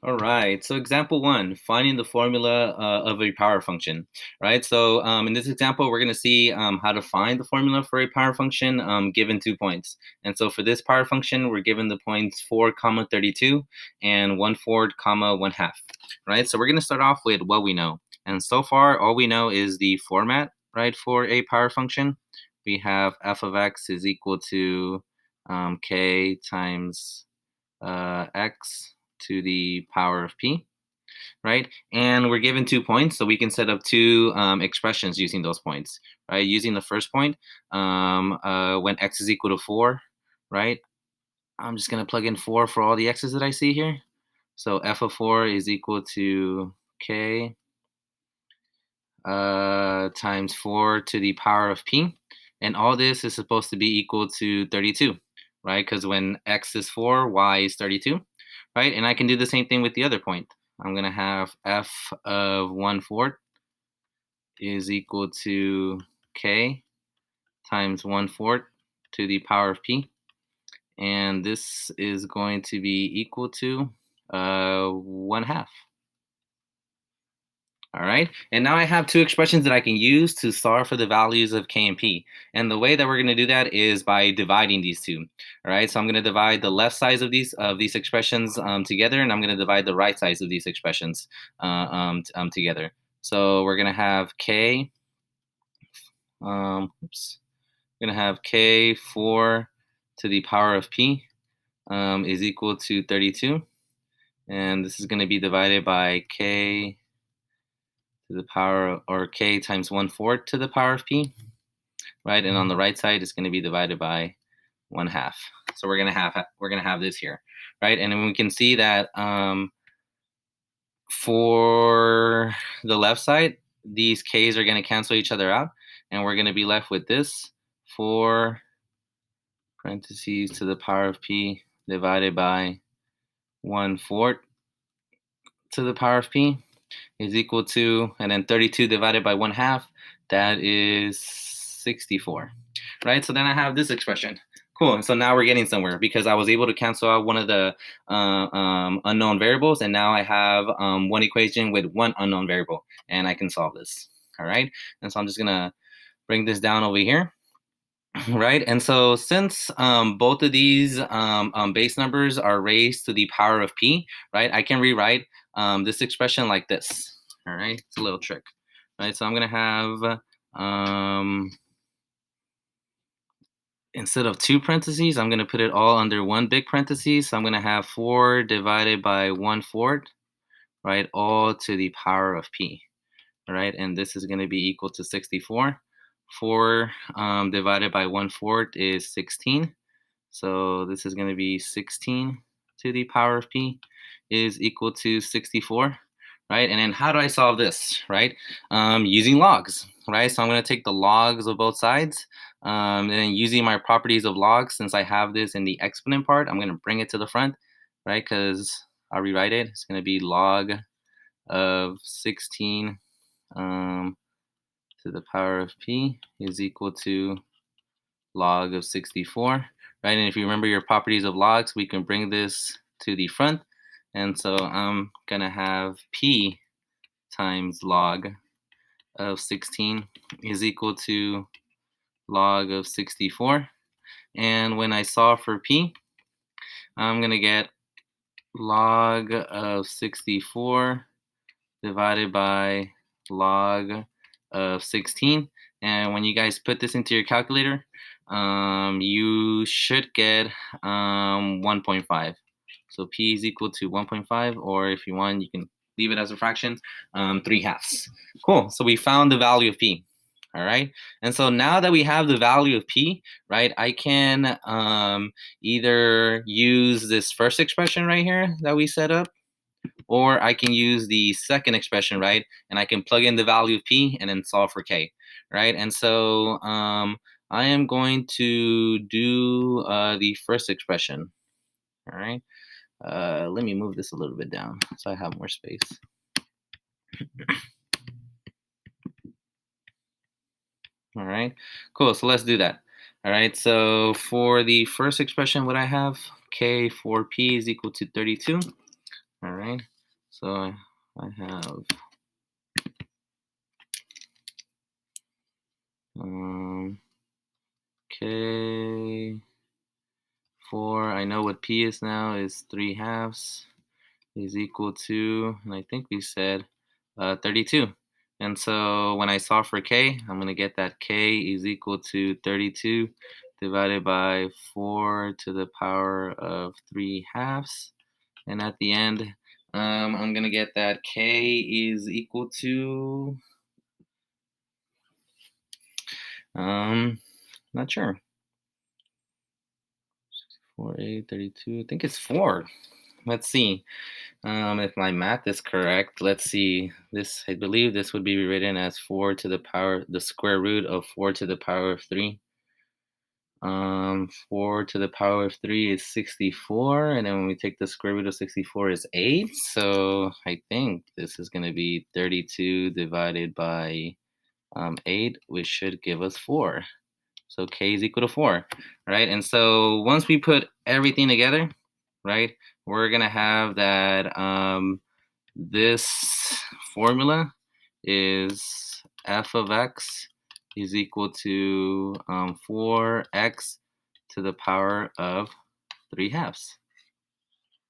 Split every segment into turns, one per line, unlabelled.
All right, so example one, finding the formula of a power function, right? So in this example, we're going to see how to find the formula for a power function given 2 points. And so for this power function, we're given the points 4, comma 32 and 1/4, comma 1/2, right? So we're going to start off with what we know. And so far, all we know is the format, right, for a power function. We have f of x is equal to k times x to the power of p, right? And we're given 2 points, so we can set up two expressions using those points, right? Using the first point, when x is equal to 4, right? I'm just going to plug in 4 for all the x's that I see here. So f of 4 is equal to k times 4 to the power of p. And all this is supposed to be equal to 32, right? Because when x is 4, y is 32, right? And I can do the same thing with the other point. I'm going to have f of 1/4 is equal to k times 1/4 to the power of p. And this is going to be equal to 1/2. All right, and now I have two expressions that I can use to solve for the values of k and p. And the way that we're going to do that is by dividing these two. All right, so I'm going to divide the left sides of these expressions together, and I'm going to divide the right sides of these expressions together. So we're going to have k. We're going to have k 4 to the power of p is equal to 32, and this is going to be divided by k to the power, or k times 1/4 to the power of p, right? And on the right side, it's going to be divided by 1/2. So we're gonna have this here, right? And then we can see that for the left side, these k's are going to cancel each other out, and we're going to be left with this 4 parentheses to the power of p divided by 1/4 to the power of p is equal to, and then 32 divided by 1/2, that is 64, right? So then I have this expression. Cool. And so now we're getting somewhere because I was able to cancel out one of the unknown variables, and now I have one equation with one unknown variable, and I can solve this. All right. And so I'm just gonna bring this down over here. Right, and so since both of these base numbers are raised to the power of p, right, I can rewrite this expression like this. All right, it's a little trick, right? So I'm gonna have instead of two parentheses, I'm gonna put it all under one big parenthesis. So I'm gonna have 4 divided by 1/4, right, all to the power of p, right? And this is gonna be equal to 64. 4 divided by 1/4 is 16. So this is going to be 16 to the power of p is equal to 64, right? And then how do I solve this, right? Using logs, right? So I'm going to take the logs of both sides, and then using my properties of logs, since I have this in the exponent part, I'm going to bring it to the front, right? Because I'll rewrite it. It's going to be log of 16 to the power of p is equal to log of 64, right? And if you remember your properties of logs, we can bring this to the front. And so I'm gonna have p times log of 16 is equal to log of 64. And when I solve for p, I'm gonna get log of 64 divided by log of 16. And when you guys put this into your calculator, you should get 1.5. So p is equal to 1.5, or if you want, you can leave it as a fraction, 3/2. Cool. So we found the value of p. All right. And so now that we have the value of p, right, I can either use this first expression right here that we set up, or I can use the second expression, right? And I can plug in the value of p and then solve for k, right? And so I am going to do the first expression, all right? Let me move this a little bit down so I have more space. All right, cool. So let's do that. All right, so for the first expression, what I have, k for p is equal to 32. All right, So I have okay, 4. I know what P is now is 3/2 is equal to, and I think we said 32. And so when I solve for K, I'm going to get that K is equal to 32 divided by 4 to the power of 3/2. And at the end, I'm going to get that K is equal to, not sure. 4, 8, 32. I think it's 4. Let's see. If my math is correct, let's see. This, I believe this would be written as 4 to the power, the square root of 4 to the power of 3. 4 to the power of 3 is 64, and then when we take the square root of 64 is 8. So I think this is going to be 32 divided by 8, which should give us 4. So K is equal to 4, right? And so once we put everything together, right, we're going to have that this formula is f of x is equal to 4x to the power of 3/2.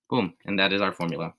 Boom, and that is our formula.